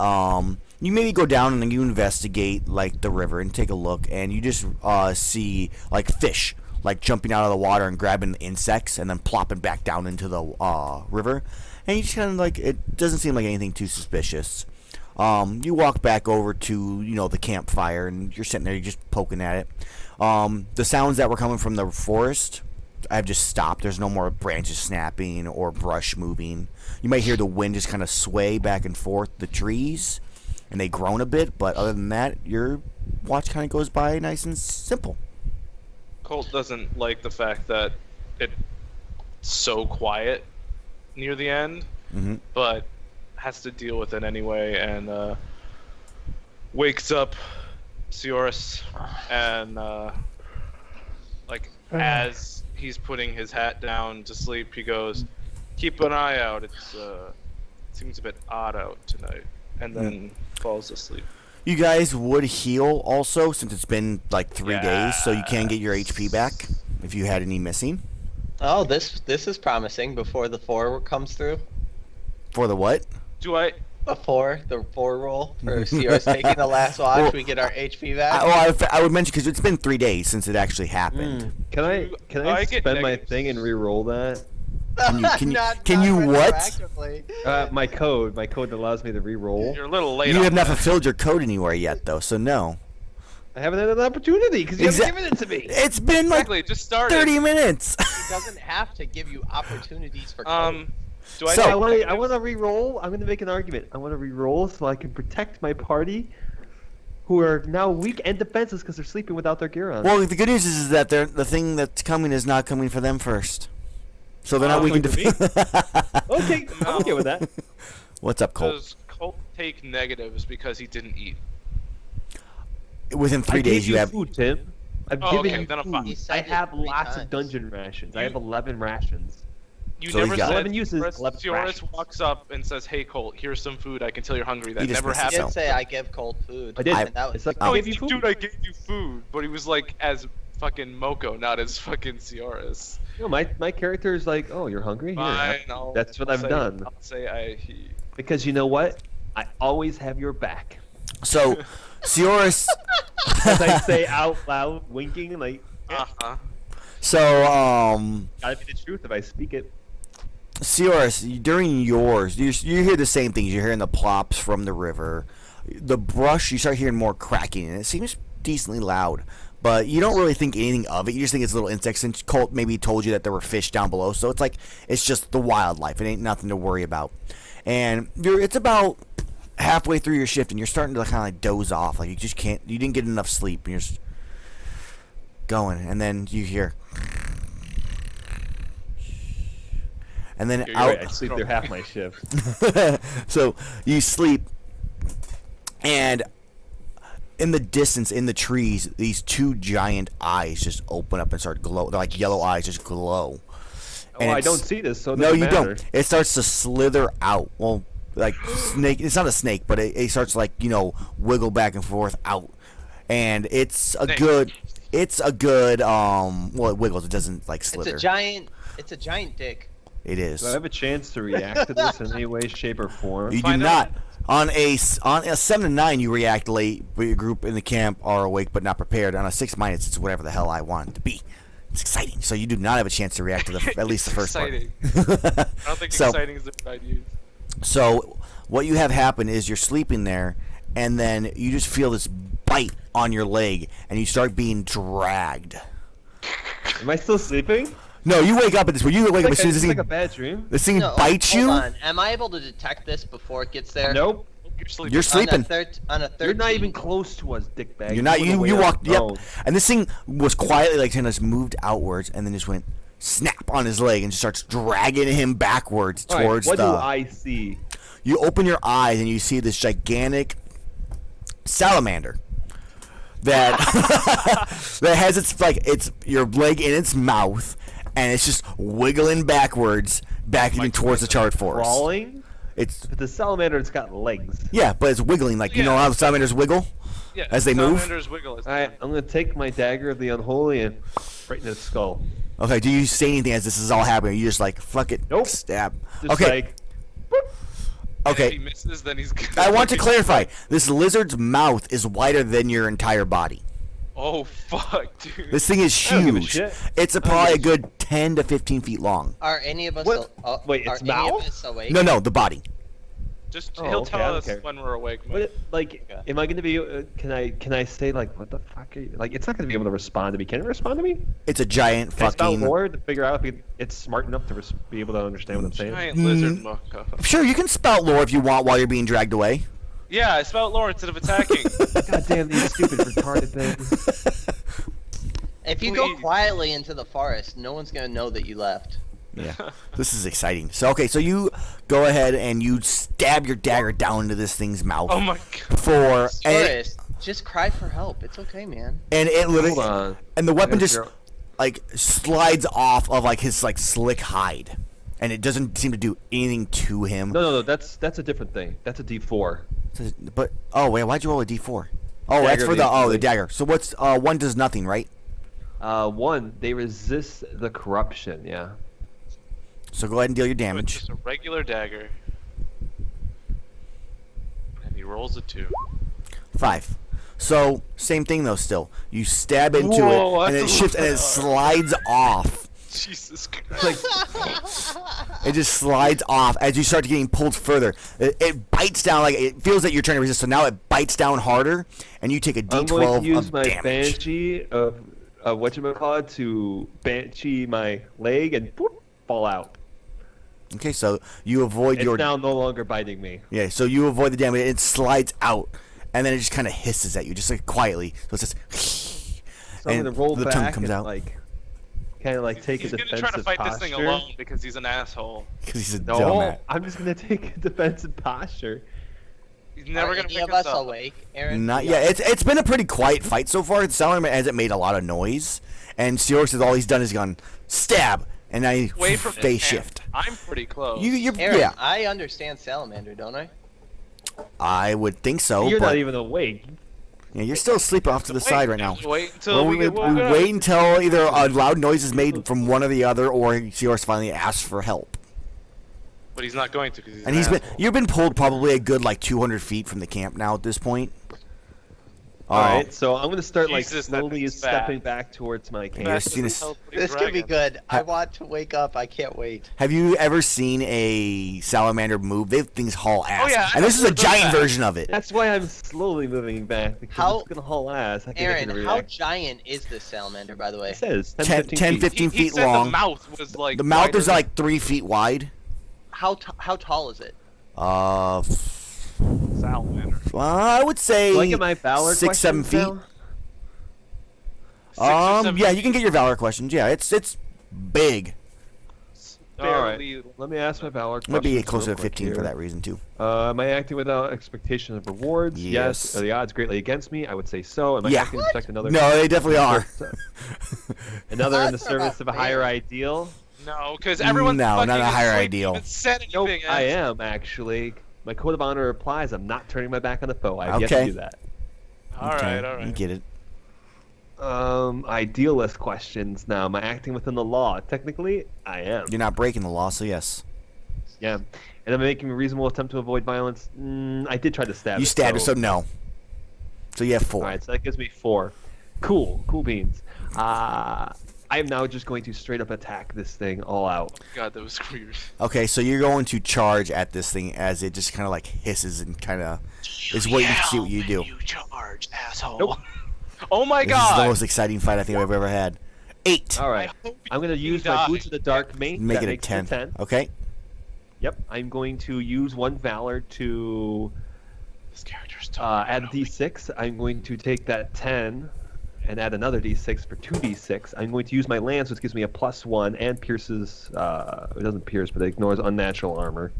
B: you maybe go down and then you investigate like the river and take a look, and you just see like fish like jumping out of the water and grabbing insects and then plopping back down into the river. And you just kind of like, it doesn't seem like anything too suspicious. You walk back over to, the campfire, and you're sitting there, you're just poking at it. The sounds that were coming from the forest have just stopped. There's no more branches snapping or brush moving. You might hear the wind just kind of sway back and forth the trees, and they groan a bit, but other than that, your watch kind of goes by nice and simple.
A: Colt doesn't like the fact that it's so quiet near the end, but has to deal with it anyway, and wakes up Sioris, and as he's putting his hat down to sleep, he goes, "Keep an eye out. It seems a bit odd out tonight," and then falls asleep.
B: You guys would heal also, since it's been like 3 days, so you can get your HP back if you had any missing.
D: Oh, this is promising before the 4 comes through.
B: For the what?
A: Do I?
D: The 4 roll for Sierra's taking the last watch,
B: Well,
D: we get our HP back.
B: I would mention because it's been 3 days since it actually happened.
C: Can I
A: I get
C: spend my
A: negatives.
C: thing and re-roll that?
B: Can you what?
D: Retroactively.
C: My code that allows me to re-roll.
A: You're a little late.
B: You
A: on
B: have not
A: that.
B: fulfilled your code anywhere yet, though, so no.
C: I haven't had an opportunity because you
B: Exact-
C: haven't given it to me.
B: It's been like
A: Exactly. Just started.
B: 30 minutes.
D: He doesn't have to give you opportunities for code.
A: Do I?
B: So-
A: take
C: I want
A: negatives?
C: to re-roll. I'm going to make an argument. I want to re-roll so I can protect my party, who are now weak and defenseless because they're sleeping without their gear on.
B: Well, the good news is that the thing that's coming is not coming for them first. So they're not weak and
C: coming
B: defenseless.
C: Okay, I'm okay with that.
B: What's up, Colt?
A: Does Colt take negatives because he didn't eat?
B: Within 3
C: I
B: days,
C: gave
B: you have...
C: food, Tim. I've
A: Oh,
C: given
A: okay,
C: you
A: then I'm
C: food.
A: fine.
D: He said
C: I
D: it
C: have
D: 3
C: lots
D: times.
C: of dungeon rations. I
A: You-
C: have 11 rations.
A: You
B: So
A: never
B: he's got-
A: said
C: 11 uses, 11
A: Sioris
C: rations.
A: walks up and says, "Hey Colt, here's some food. I can tell you're hungry." That
B: He just
A: never
B: missed
D: I
B: his
A: happened.
D: did say I give Colt food.
C: I did.
D: And that was,
C: It's like,
A: Oh,
C: I
A: he's
C: gave you
A: like,
C: food.
A: dude, I gave you food, but he was like as fucking Moko, not as fucking Sioris.
C: No, my character is like, oh, you're hungry? Here,
A: Fine,
C: that's what I've
A: say-
C: done.
A: I'll say he.
C: Because you know what? I always have your back.
B: So, Seoris.
C: As I say out loud, winking, like,
A: Uh-huh.
B: So,
C: gotta be the truth if I speak it.
B: Seoris, during yours, you hear the same things. You're hearing the plops from the river. The brush, you start hearing more cracking, and it seems decently loud. But you don't really think anything of it. You just think it's little insects, and Colt maybe told you that there were fish down below. So it's like, it's just the wildlife. It ain't nothing to worry about. And it's about halfway through your shift, and you're starting to kind of like doze off. Like you didn't get enough sleep, and you're just going. And then you hear... And then
C: You're
B: out...
C: right, I sleep through half my shift.
B: So you sleep, and in the distance, in the trees, these two giant eyes just open up and start glow. They're like yellow eyes, just glow.
C: Oh, I don't see this, so it
B: no,
C: doesn't
B: you
C: matter.
B: don't. It starts to slither out. Well, like snake. It's not a snake, but it starts like wiggle back and forth out, and it's a
A: Snake.
B: good. It's a good. Well, it wiggles. It doesn't like slither.
D: It's a giant dick.
B: It is.
C: Do I have a chance to react to this in any way, shape, or form?
B: You do
A: Find
B: not.
A: out.
B: On a 7 to 9, you react late, but your group in the camp are awake but not prepared. On a 6 minus, it's whatever the hell I want it to be. It's exciting. So you do not have a chance to react to at least the first
A: Exciting.
B: part.
A: I don't think
B: So-
A: exciting is the right use.
B: So what you have happen is you're sleeping there, and then you just feel this bite on your leg, and you start being dragged.
C: Am I still sleeping?
B: No, you wake up at this point. You wake up as soon as
C: It's
B: this
C: like a
B: thing,
C: bad dream.
B: this thing
D: No,
B: bites
D: hold
B: you.
D: on. Am I able to detect this before it gets there?
C: Nope.
A: You're sleeping.
B: You're sleeping.
D: On a 13.
C: You're not even close to us, dickbag.
B: You're not.
C: went
B: You
C: away
B: you
C: on
B: walked.
C: your
B: Yep.
C: own.
B: And this thing was quietly like kind of just moved outwards, and then just went snap on his leg and just starts dragging him backwards
C: All right,
B: towards
C: what
B: the.
C: do I see?
B: You open your eyes and you see this gigantic salamander that that has its your leg in its mouth, and it's just wiggling backwards back even towards the charred forest.
C: Crawling?
B: It's
C: But the salamander, it's got legs.
B: yeah, but it's wiggling like you know
A: Yeah.
B: how the salamanders wiggle.
A: Yeah,
B: as they move?
A: Salamanders wiggle.
C: All right, I'm gonna take my dagger of the unholy and right in its skull.
B: Okay, do you say anything as this is all happening? Or you just like fuck it,
C: Nope.
B: stab.
C: Just
B: Okay,
C: like,
A: If he
B: okay.
A: misses, then he's.
B: I want to clarify. This lizard's mouth is wider than your entire body.
A: Oh fuck, dude.
B: This thing is
C: I don't give a
B: huge.
C: shit.
B: It's probably a good 10 to 15 feet long.
D: Are any of us?
C: What? Wait,
D: are
C: it's
D: any
C: mouth?
D: of us awake?
B: No, the body.
A: Just
C: Oh,
A: he'll
C: okay, I
A: tell
C: don't
A: us
C: care.
A: when we're awake.
C: what,
A: Man.
C: like,
D: Okay.
C: am I gonna be? Can I say like, what the fuck? Are you? Like, it's not gonna be able to respond to me. Can it respond to me?
B: It's a giant
C: Can I spout
B: fucking.
C: lore to figure out if it's smart enough to be able to understand what I'm saying?
A: Giant lizard Moko.
B: Sure, you can spout lore if you want while you're being dragged away.
A: Yeah, I spout lore instead of attacking.
C: God damn these stupid retarded things.
D: If you go
A: Please.
D: quietly into the forest, no one's gonna know that you left.
B: Yeah, this is exciting. So so you go ahead and you stab your dagger down into this thing's mouth.
A: Oh my god.
B: For and,
D: Forest, just cry for help. It's okay, man.
B: and it literally
C: Hold on.
B: and the weapon
C: I gotta
B: just
C: figure out-
B: like slides off of like his like slick hide, and it doesn't seem to do anything to him.
C: No. That's a different thing. That's a D4.
B: But oh wait, why'd you roll a d4? Oh, that's
C: Dagger
B: for the
C: means-
B: the dagger. So what's one does nothing, right?
C: One, they resist the corruption. Yeah.
B: So go ahead and deal your
A: It's
B: damage.
A: just a regular dagger. And he rolls a 2.
B: 5. So same thing though. Still, you stab into
A: Whoa,
B: it, and it
A: that's a
B: shifts and it
A: lot.
B: slides off.
A: Jesus Christ.
B: It just slides off as you start getting pulled further. It bites down like it feels that you're trying to resist. So now it bites down harder, and you take a
C: I'm going
B: D12
C: to use
B: of
C: my
B: damage.
C: banshee of whatchamacallit to banshee my leg and boop, fall out.
B: Okay, so you avoid
C: It's
B: your
C: now no longer biting me.
B: yeah. So you avoid the damage. It slides out, and then it just kind of hisses at you, just like quietly. So it's just
C: So I'm
B: and
C: gonna roll
B: the
C: back
B: tongue comes
C: and
B: out
C: like, kind of like take
A: He's
C: a
A: gonna
C: defensive
A: try to fight
C: posture.
A: this thing alone because he's an asshole.
B: because he's a
C: No,
B: dumbass.
C: I'm just gonna take a defensive posture.
A: He's never
D: Are
A: gonna
D: any
A: pick
D: of us
A: us up.
D: awake, Aaron?
B: Not
D: Yeah.
B: yet. It's been a pretty quiet fight so far. The salamander hasn't made a lot of noise, and Seorix is all he's done is gone stab, and now he
A: Away from
B: phase
A: his hand.
B: shift.
A: I'm pretty close.
B: You're
D: Aaron,
B: yeah.
D: I understand salamander, don't I?
B: I would think so,
C: You're
B: but
C: not even awake.
B: yeah, you're still asleep off to the side right now.
A: Wait until
B: Well,
A: we
B: we
A: get woken up.
B: wait until either a loud noise is made from one or the other, or Seorix finally asks for help.
A: But he's not going to because he's
B: And you've been pulled probably a good like 200 feet from the camp now at this point.
C: All right, so I'm gonna start like
A: Jesus, that
C: slowly
A: thing's
C: stepping
A: fast.
C: back towards my
B: You're
C: camp.
B: seeing
A: Fast as
B: this-
A: a teleporting
D: This could be
A: dragon.
D: good. I want to wake up. I can't wait.
B: Have you ever seen a salamander move? They things haul ass.
A: Oh, yeah,
B: and this is a
A: I've heard of
B: giant
A: that.
B: version of it.
C: That's why I'm slowly moving back because
D: How-
C: it's gonna haul ass. I think I
D: Aaron,
C: can
D: how
C: react.
D: giant is this salamander, by the way?
C: It says
B: 10,
C: 15 feet.
B: 15
A: He
B: feet
A: said
B: long.
A: the mouth was like.
B: The mouth
A: wider
B: is like 3 feet wide.
D: How tall is it?
A: than salamander.
B: I would say
C: Do I get my Valor
B: 6-7
C: questions
B: feet.
C: now?
A: 6 or 7
B: Yeah, you can get your Valor questions. Yeah, it's big.
A: barely.
C: Let me ask my Valor questions.
B: Might be closer
C: real
B: to
C: quick
B: 15 for
C: here.
B: that reason too.
C: Am I acting without expectation of rewards?
B: Yes.
C: Are the odds greatly against me? I would say so. Am I
B: Yeah.
C: acting to protect another?
B: No, they definitely are.
C: Another in the
D: Odds are
C: service
D: about
C: of a higher
D: fair.
C: ideal?
A: No, because everyone's
B: No,
A: fucking
B: not a higher
A: asleep,
B: ideal.
A: Even said
C: Nope,
A: anything.
C: I
A: else.
C: am actually. My code of honor applies. I'm not turning my back on the foe. I have yet to
B: Okay.
C: do that.
A: All right, all
B: You
A: right.
B: get it.
C: Idealist questions now. Am I acting within the law? Technically, I am.
B: You're not breaking the law, so yes.
C: Yeah. And am I making a reasonable attempt to avoid violence? I did try to stab
B: You
C: it,
B: stabbed it, so no. So you have 4.
C: Alright, so that gives me 4. Cool beans. I am now just going to straight up attack this thing all out.
A: God, that was weird.
B: Okay, so you're going to charge at this thing as it just kind of like hisses and kind of is waiting to see what you do.
A: You charge, asshole.
C: Nope.
A: Oh my
B: This is the
A: god.
B: most exciting fight I think I've ever had. 8.
C: Alright,
A: I hope
C: I'm going to
A: you
C: use my
A: die.
C: Boots of the Dark Mate.
B: Make
C: That
B: it a
C: makes
B: 10. Okay.
C: Yep, I'm going to use 1 Valor to
A: This character's
C: add a D6. I'm going to take that 10 and add another D6 for 2D6. I'm going to use my lance, which gives me a +1 and pierces. It doesn't pierce, but it ignores unnatural armor,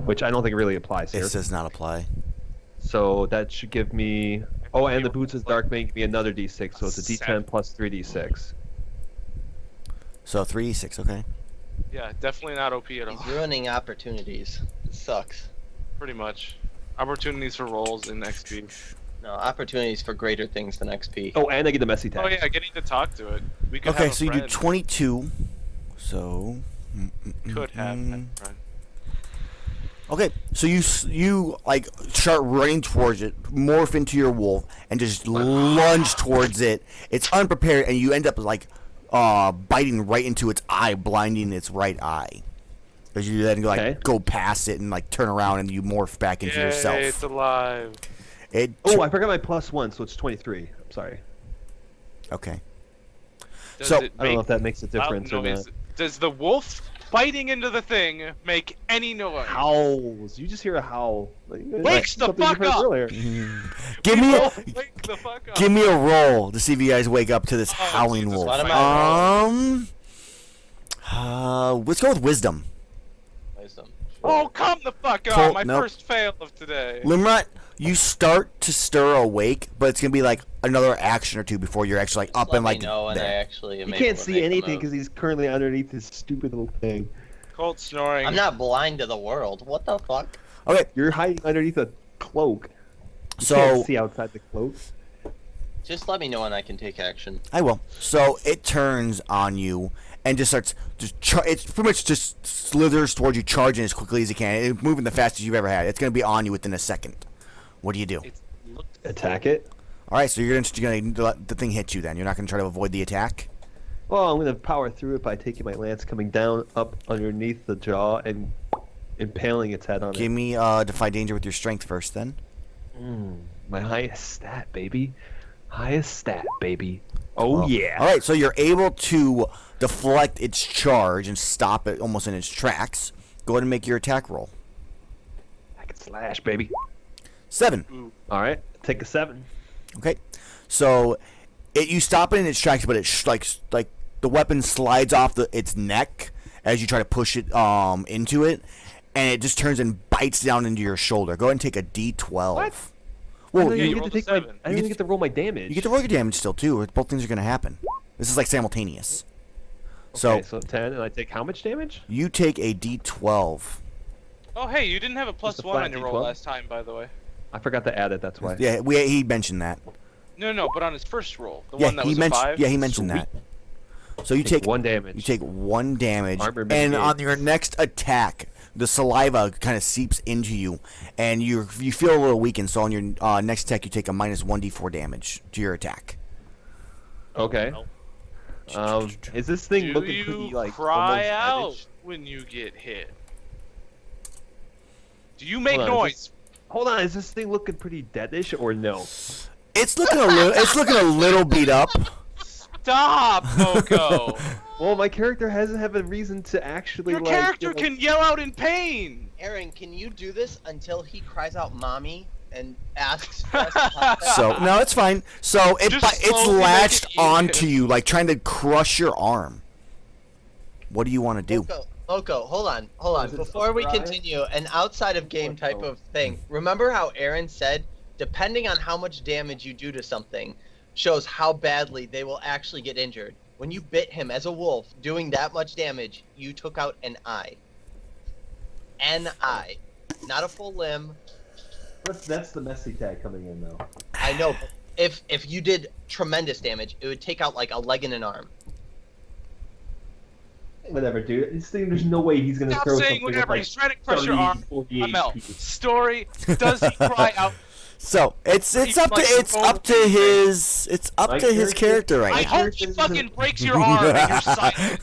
C: which I don't think really applies here.
B: It does not apply.
C: So that should give me. Oh, and the Boots of the Dark Mate give me another D6, so it's a D10
A: 7.
C: plus 3D6.
B: So 3d6, okay.
A: Yeah, definitely not OP at all.
D: He's ruining opportunities. It sucks.
A: Pretty much. Opportunities for rolls in XP.
D: No, opportunities for greater things than XP.
C: Oh, and I get the messy tag.
A: Oh yeah, getting to talk to it. We could
B: Okay,
A: have a
B: so you do
A: friend.
B: 22. So.
A: Could have
B: mm.
A: that friend.
B: Okay, so you like start running towards it, morph into your wolf, and just lunge towards it. It's unprepared, and you end up like biting right into its eye, blinding its right eye. Because you then like
C: Okay.
B: go past it and like turn around and you morph back into
A: Yay,
B: yourself.
A: it's alive.
C: Oh, I forgot my +1, so it's 23. I'm sorry.
B: okay.
A: Does
B: So-
A: it
C: I don't know
A: make
C: if that makes a difference or
A: loud
C: not.
A: noise? Does the wolf biting into the thing make any noise?
C: Howls. You just hear a howl.
A: Wakes the
C: something
A: fuck
C: you've heard
A: up!
C: earlier.
B: Give
A: We
B: me
A: both wake the fuck up.
B: give me a roll to see if you guys wake up to this
A: Oh,
B: howling
A: Jesus,
B: wolf.
D: what am I
B: Let's go with wisdom.
D: Wisdom.
A: Oh, come the fuck
B: Colt,
A: on! My
B: nope.
A: first fail of today.
B: Limrat, you start to stir awake, but it's gonna be like another action or two before you're actually like up
D: Let
B: and like
D: me know when I
B: there.
D: actually am
C: You
D: able
C: can't
D: to
C: see
D: make a
C: anything
D: move.
C: because he's currently underneath this stupid little thing.
A: Colt snoring.
D: I'm not blind to the world. What the fuck?
B: Okay,
C: You're hiding underneath a cloak. You
B: so
C: can't see outside the cloak.
D: Just let me know when I can take action.
B: I will. So it turns on you and just starts it's pretty much just slithers towards you, charging as quickly as it can. It's moving the fastest you've ever had. It's gonna be on you within a second. What do you do?
A: It's looked
C: Attack it.
B: All right, so you're gonna let the thing hit you. Then you're not gonna try to avoid the attack.
C: Well, I'm gonna power through it by taking my lance, coming down up underneath the jaw, and impaling its head on
B: Give
C: it.
B: me defy danger with your strength first, then.
C: My highest stat, baby. Highest stat, baby. Oh
B: Well,
C: yeah.
B: All right, so you're able to deflect its charge and stop it almost in its tracks. Go ahead and make your attack roll.
C: I can slash, baby.
B: 7.
C: All right, take a 7.
B: Okay, so you stop it in its tracks, but it like the weapon slides off its neck as you try to push it into it, and it just turns and bites down into your shoulder. Go ahead and take a D12.
C: What?
B: Well,
C: I
A: you
C: don't
A: rolled
C: get
A: a
C: to take my.
A: 7.
C: I don't even get to roll my damage.
B: you get to roll your damage still too. Both things are going to happen. This is like simultaneous.
C: Okay, so 10, and I take how much damage?
B: You take a D12.
A: Oh hey, you didn't have a plus
C: Just a
A: 1
C: flat
A: on your roll
C: D12?
A: last time, by the way.
C: I forgot to add it. That's why.
B: Yeah, he mentioned that.
A: No, but on his first roll, the
B: Yeah,
A: one that
B: he
A: was
B: mentioned.
A: a 5.
B: Yeah, he mentioned that. So you take
C: 1 damage.
B: You take 1 damage,
C: Armor
B: and
C: mitigate.
B: on your next attack, the saliva kind of seeps into you, and you feel a little weakened. So on your next attack, you take a minus 1d4 damage to your attack.
C: Okay. Is this thing
A: Do
C: looking
A: you
C: pretty like
A: cry
C: almost
A: out
C: damaged?
A: when you get hit? Do you make
C: Hold on,
A: noise?
C: Hold on, is this thing looking pretty deadish or no?
B: It's looking a little beat up.
A: Stop, Moko!
C: Well, my character hasn't had a reason to actually
A: Your
C: like.
A: character
C: you know,
A: can yell out in pain.
D: Aaron, can you do this until he cries out "mommy" and asks for us to help him?
B: So no, it's fine. So it's
A: Just slowly make
B: latched
A: it easier.
B: onto you, like trying to crush your arm. What do you want to do?
D: Moko, hold on.
C: Is it
D: Before we
C: surprise?
D: continue, an outside of game type of thing. Remember how Aaron said, depending on how much damage you do to something, shows how badly they will actually get injured. When you bit him as a wolf, doing that much damage, you took out an eye. An eye. Not a full limb.
C: That's the messy tag coming in though.
D: I know, but if you did tremendous damage, it would take out like a leg and an arm.
C: Whatever, dude. This thing, there's no way he's gonna
A: Stop
C: throw
A: saying
C: something
A: whatever.
C: with,
A: He's trying to crush your
C: 30,
A: arm.
C: 40
A: Amell,
C: HP.
A: story. Does he cry out?
B: So it's
A: He's
B: up to
A: like
B: it's up to his
C: My
B: his character
C: character-
B: right
A: I
B: now.
A: hope he fucking breaks your arm and you're silent.